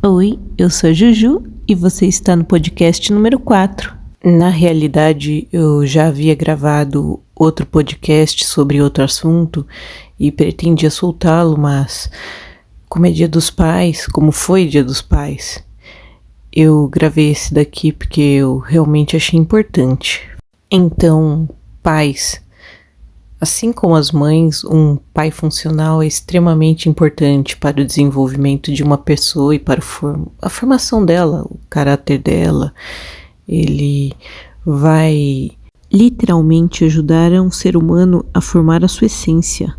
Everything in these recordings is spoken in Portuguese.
Oi, eu sou a Juju e você está no podcast número 4. Na realidade, eu já havia gravado outro podcast sobre outro assunto e pretendia soltá-lo, mas como é Dia dos Pais, como foi Dia dos Pais, eu gravei esse daqui porque eu realmente achei importante. Então, pais, assim como as mães, um pai funcional é extremamente importante para o desenvolvimento de uma pessoa e para a formação dela, o caráter dela. Ele vai literalmente ajudar um ser humano a formar a sua essência.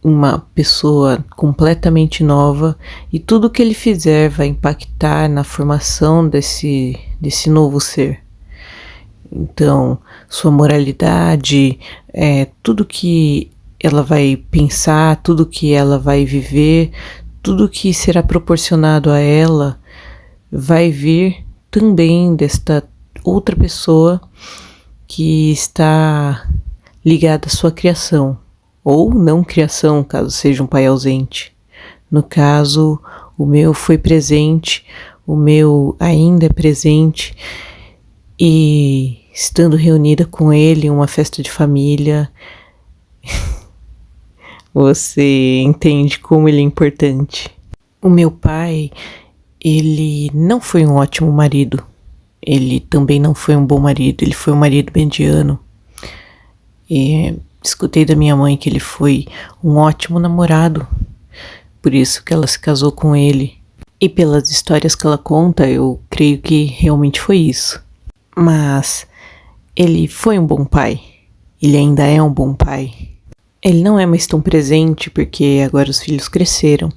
Uma pessoa completamente nova e tudo que ele fizer vai impactar na formação desse novo ser. Então, sua moralidade, tudo que ela vai pensar, tudo que ela vai viver, tudo que será proporcionado a ela vai vir também desta outra pessoa que está ligada à sua criação, ou não criação, caso seja um pai ausente. No caso, o meu foi presente, o meu ainda é presente, e estando reunida com ele em uma festa de família, você entende como ele é importante. O meu pai, ele não foi um ótimo marido. Ele também não foi um bom marido. Ele foi um marido mediano. E escutei da minha mãe que ele foi um ótimo namorado. Por isso que ela se casou com ele. E pelas histórias que ela conta, eu creio que realmente foi isso. Mas ele foi um bom pai. Ele ainda é um bom pai. Ele não é mais tão presente porque agora os filhos cresceram.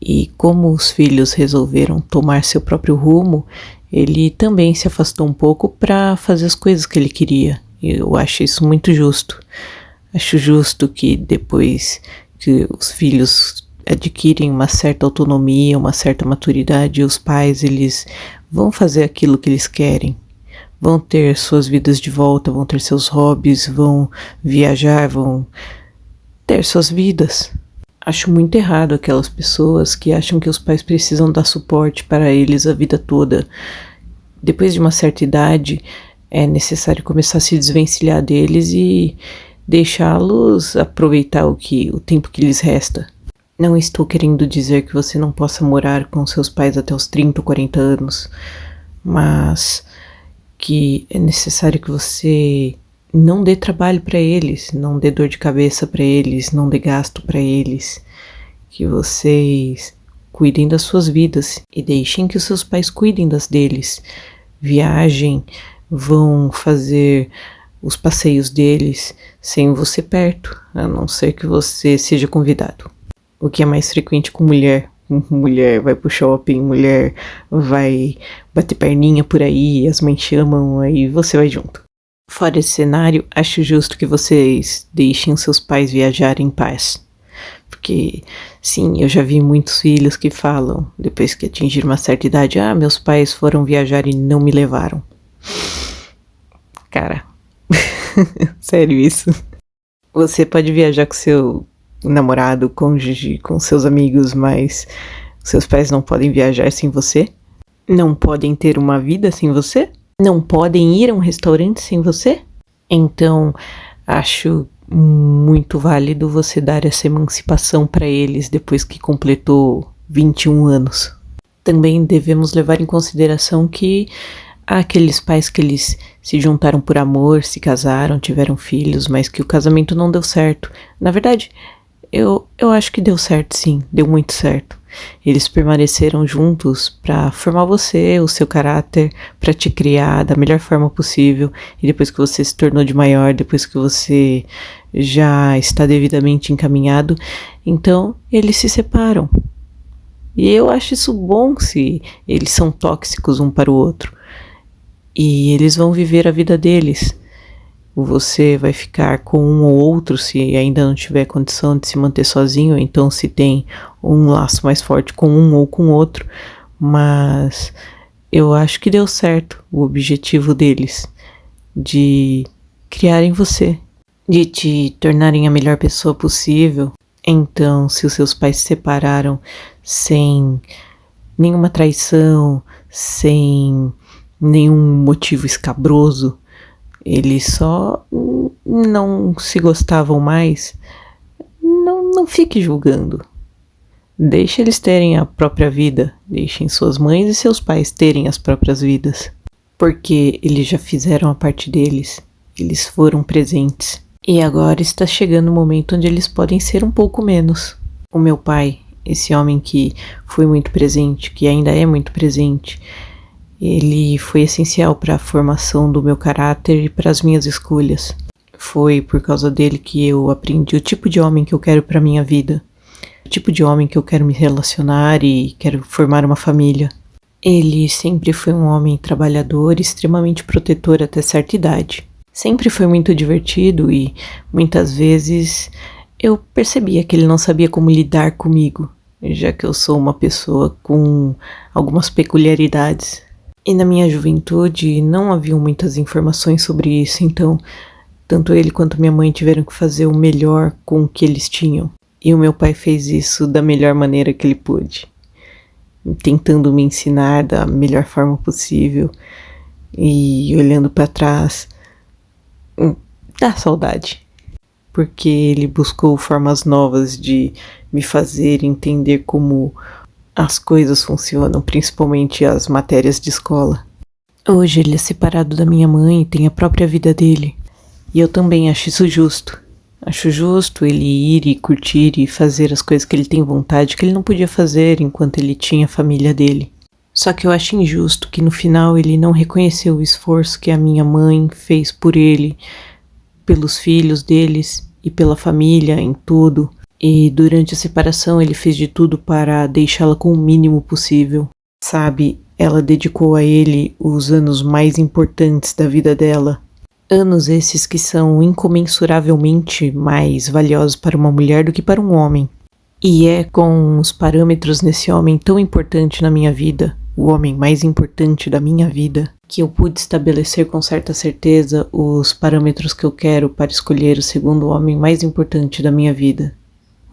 E como os filhos resolveram tomar seu próprio rumo, ele também se afastou um pouco para fazer as coisas que ele queria. Eu acho isso muito justo. Acho justo que depois que os filhos adquirem uma certa autonomia, uma certa maturidade, os pais eles vão fazer aquilo que eles querem. Vão ter suas vidas de volta, vão ter seus hobbies, vão viajar, vão ter suas vidas. Acho muito errado aquelas pessoas que acham que os pais precisam dar suporte para eles a vida toda. Depois de uma certa idade, é necessário começar a se desvencilhar deles e deixá-los aproveitar o tempo que lhes resta. Não estou querendo dizer que você não possa morar com seus pais até os 30 ou 40 anos, mas que é necessário que você não dê trabalho para eles, não dê dor de cabeça para eles, não dê gasto para eles, que vocês cuidem das suas vidas e deixem que os seus pais cuidem das deles. Viajem, vão fazer os passeios deles sem você perto, a não ser que você seja convidado. O que é mais frequente com mulher. Mulher vai pro shopping, mulher vai bater perninha por aí, as mães chamam, aí você vai junto. Fora esse cenário, acho justo que vocês deixem os seus pais viajarem em paz. Porque, sim, eu já vi muitos filhos que falam, depois que atingiram uma certa idade, meus pais foram viajar e não me levaram. Cara, sério isso? Você pode viajar com seu namorado, cônjuge, com seus amigos, mas seus pais não podem viajar sem você? Não podem ter uma vida sem você? Não podem ir a um restaurante sem você? Então, acho muito válido você dar essa emancipação para eles depois que completou 21 anos. Também devemos levar em consideração que há aqueles pais que eles se juntaram por amor, se casaram, tiveram filhos, mas que o casamento não deu certo. Na verdade, eu acho que deu certo sim, deu muito certo. Eles permaneceram juntos para formar você, o seu caráter, para te criar da melhor forma possível. E depois que você se tornou de maior, depois que você já está devidamente encaminhado, então eles se separam. E eu acho isso bom se eles são tóxicos um para o outro. E eles vão viver a vida deles. Você vai ficar com um ou outro se ainda não tiver condição de se manter sozinho, então se tem um laço mais forte com um ou com outro, mas eu acho que deu certo o objetivo deles, de criarem você, de te tornarem a melhor pessoa possível. Então, se os seus pais se separaram sem nenhuma traição, sem nenhum motivo escabroso. Eles só não se gostavam mais. Não fique julgando. Deixe eles terem a própria vida. Deixem suas mães e seus pais terem as próprias vidas. Porque eles já fizeram a parte deles. Eles foram presentes. E agora está chegando o momento onde eles podem ser um pouco menos. O meu pai, esse homem que foi muito presente, que ainda é muito presente, ele foi essencial para a formação do meu caráter e para as minhas escolhas. Foi por causa dele que eu aprendi o tipo de homem que eu quero para minha vida. O tipo de homem que eu quero me relacionar e quero formar uma família. Ele sempre foi um homem trabalhador e extremamente protetor até certa idade. Sempre foi muito divertido e muitas vezes eu percebia que ele não sabia como lidar comigo, já que eu sou uma pessoa com algumas peculiaridades. E na minha juventude não haviam muitas informações sobre isso, então tanto ele quanto minha mãe tiveram que fazer o melhor com o que eles tinham. E o meu pai fez isso da melhor maneira que ele pôde, tentando me ensinar da melhor forma possível. E olhando para trás, dá saudade, porque ele buscou formas novas de me fazer entender como as coisas funcionam, principalmente as matérias de escola. Hoje ele é separado da minha mãe e tem a própria vida dele, e eu também acho isso justo. Acho justo ele ir e curtir e fazer as coisas que ele tem vontade, que ele não podia fazer enquanto ele tinha a família dele. Só que eu acho injusto que no final ele não reconheceu o esforço que a minha mãe fez por ele, pelos filhos deles e pela família em tudo. E durante a separação ele fez de tudo para deixá-la com o mínimo possível. Sabe, ela dedicou a ele os anos mais importantes da vida dela. Anos esses que são incomensuravelmente mais valiosos para uma mulher do que para um homem. E é com os parâmetros nesse homem tão importante na minha vida, o homem mais importante da minha vida, que eu pude estabelecer com certa certeza os parâmetros que eu quero para escolher o segundo homem mais importante da minha vida,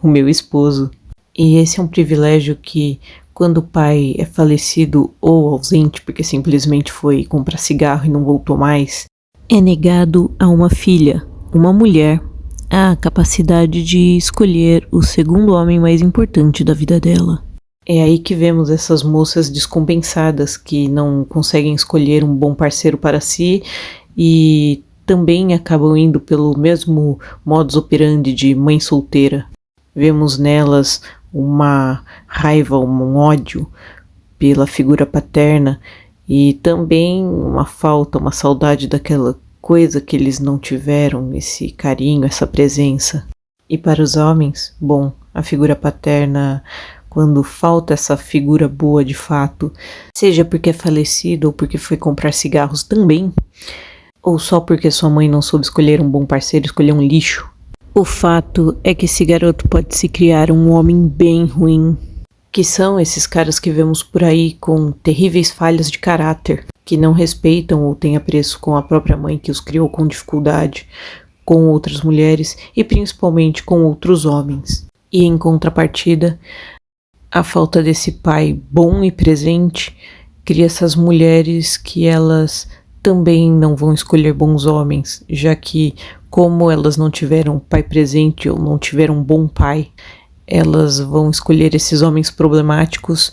o meu esposo. E esse é um privilégio que, quando o pai é falecido ou ausente, porque simplesmente foi comprar cigarro e não voltou mais, é negado a uma filha, uma mulher, a capacidade de escolher o segundo homem mais importante da vida dela. É aí que vemos essas moças descompensadas que não conseguem escolher um bom parceiro para si e também acabam indo pelo mesmo modus operandi de mãe solteira. Vemos nelas uma raiva, um ódio pela figura paterna e também uma falta, uma saudade daquela coisa que eles não tiveram, esse carinho, essa presença. E para os homens, bom, a figura paterna, quando falta essa figura boa de fato, seja porque é falecido ou porque foi comprar cigarros também, ou só porque sua mãe não soube escolher um bom parceiro, escolher um lixo. O fato é que esse garoto pode se criar um homem bem ruim, que são esses caras que vemos por aí com terríveis falhas de caráter, que não respeitam ou têm apreço com a própria mãe que os criou com dificuldade, com outras mulheres e principalmente com outros homens. E em contrapartida, a falta desse pai bom e presente cria essas mulheres que elas também não vão escolher bons homens, já que, como elas não tiveram pai presente ou não tiveram um bom pai, elas vão escolher esses homens problemáticos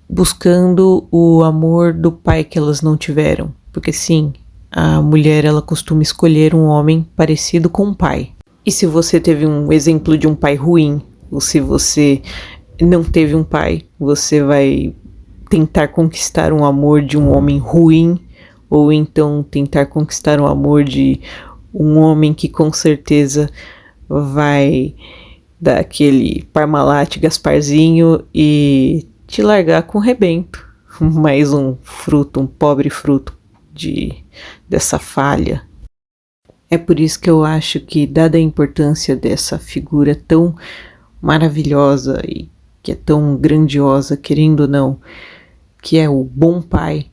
buscando o amor do pai que elas não tiveram. Porque sim, a mulher ela costuma escolher um homem parecido com o pai. E se você teve um exemplo de um pai ruim, ou se você não teve um pai, você vai tentar conquistar um amor de um homem ruim, ou então tentar conquistar um amor de um homem que com certeza vai dar aquele Parmalat Gasparzinho e te largar com rebento. Mais um fruto, um pobre fruto dessa falha. É por isso que eu acho que, dada a importância dessa figura tão maravilhosa e que é tão grandiosa, querendo ou não, que é o bom pai,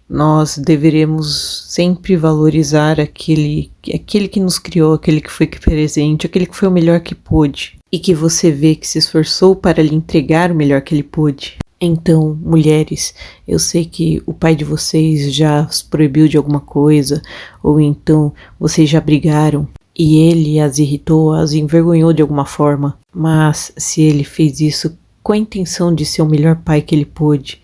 nós deveremos sempre valorizar aquele que nos criou, aquele que foi presente, aquele que foi o melhor que pôde e que você vê que se esforçou para lhe entregar o melhor que ele pôde. Então, mulheres, eu sei que o pai de vocês já as proibiu de alguma coisa, ou então vocês já brigaram e ele as irritou, as envergonhou de alguma forma, mas se ele fez isso com a intenção de ser o melhor pai que ele pôde,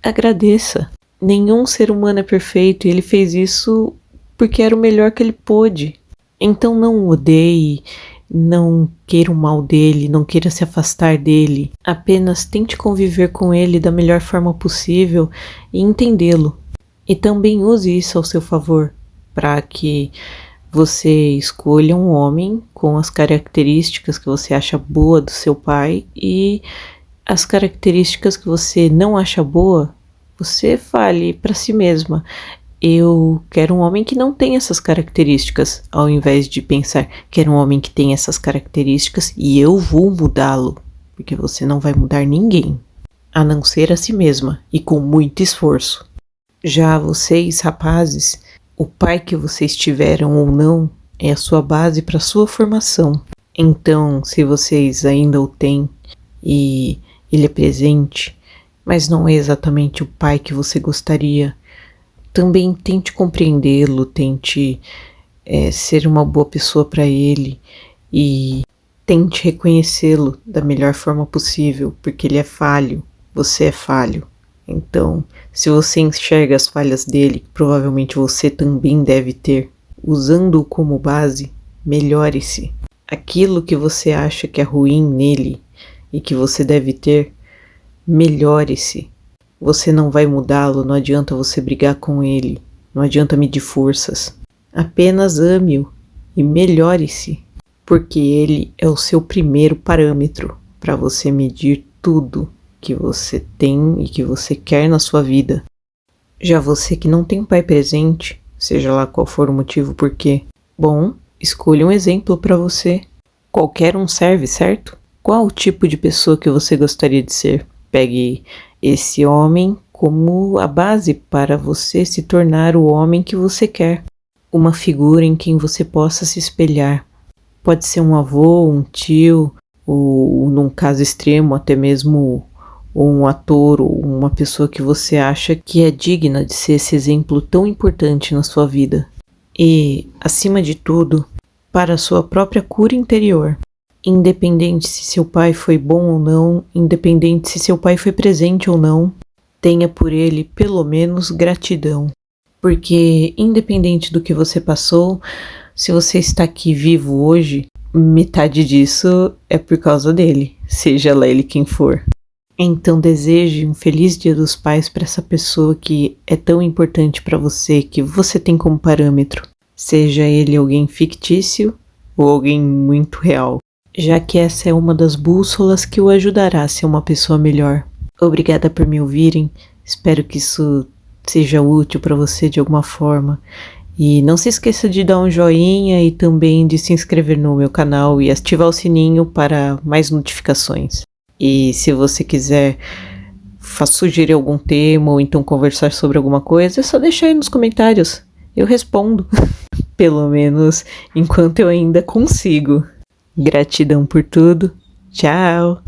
agradeça. Nenhum ser humano é perfeito e ele fez isso porque era o melhor que ele pôde. Então não o odeie, não queira o mal dele, não queira se afastar dele. Apenas tente conviver com ele da melhor forma possível e entendê-lo. E também use isso ao seu favor, para que você escolha um homem com as características que você acha boa do seu pai e as características que você não acha boa, você fale para si mesma: eu quero um homem que não tem essas características, ao invés de pensar, quero um homem que tem essas características e eu vou mudá-lo, porque você não vai mudar ninguém, a não ser a si mesma e com muito esforço. Já vocês, rapazes, o pai que vocês tiveram ou não é a sua base para sua formação. Então, se vocês ainda o têm e ele é presente, mas não é exatamente o pai que você gostaria, também tente compreendê-lo, tente ser uma boa pessoa para ele e tente reconhecê-lo da melhor forma possível, porque ele é falho, você é falho. Então, se você enxerga as falhas dele, provavelmente você também deve ter, usando-o como base, melhore-se. Aquilo que você acha que é ruim nele e que você deve ter, melhore-se. Você não vai mudá-lo, não adianta você brigar com ele, não adianta medir forças. Apenas ame-o e melhore-se, porque ele é o seu primeiro parâmetro para você medir tudo que você tem e que você quer na sua vida. Já você que não tem pai presente, seja lá qual for o motivo por quê, bom, escolha um exemplo para você. Qualquer um serve, certo? Qual o tipo de pessoa que você gostaria de ser? Pegue esse homem como a base para você se tornar o homem que você quer. Uma figura em quem você possa se espelhar. Pode ser um avô, um tio, ou num caso extremo até mesmo um ator ou uma pessoa que você acha que é digna de ser esse exemplo tão importante na sua vida. E, acima de tudo, para a sua própria cura interior. Independente se seu pai foi bom ou não, independente se seu pai foi presente ou não, tenha por ele pelo menos gratidão. Porque independente do que você passou, se você está aqui vivo hoje, metade disso é por causa dele, seja lá ele quem for. Então deseje um feliz Dia dos Pais para essa pessoa que é tão importante para você, que você tem como parâmetro. Seja ele alguém fictício ou alguém muito real, já que essa é uma das bússolas que o ajudará a ser uma pessoa melhor. Obrigada por me ouvirem, espero que isso seja útil para você de alguma forma. E não se esqueça de dar um joinha e também de se inscrever no meu canal e ativar o sininho para mais notificações. E se você quiser sugerir algum tema ou então conversar sobre alguma coisa, é só deixar aí nos comentários. Eu respondo, pelo menos enquanto eu ainda consigo. Gratidão por tudo. Tchau!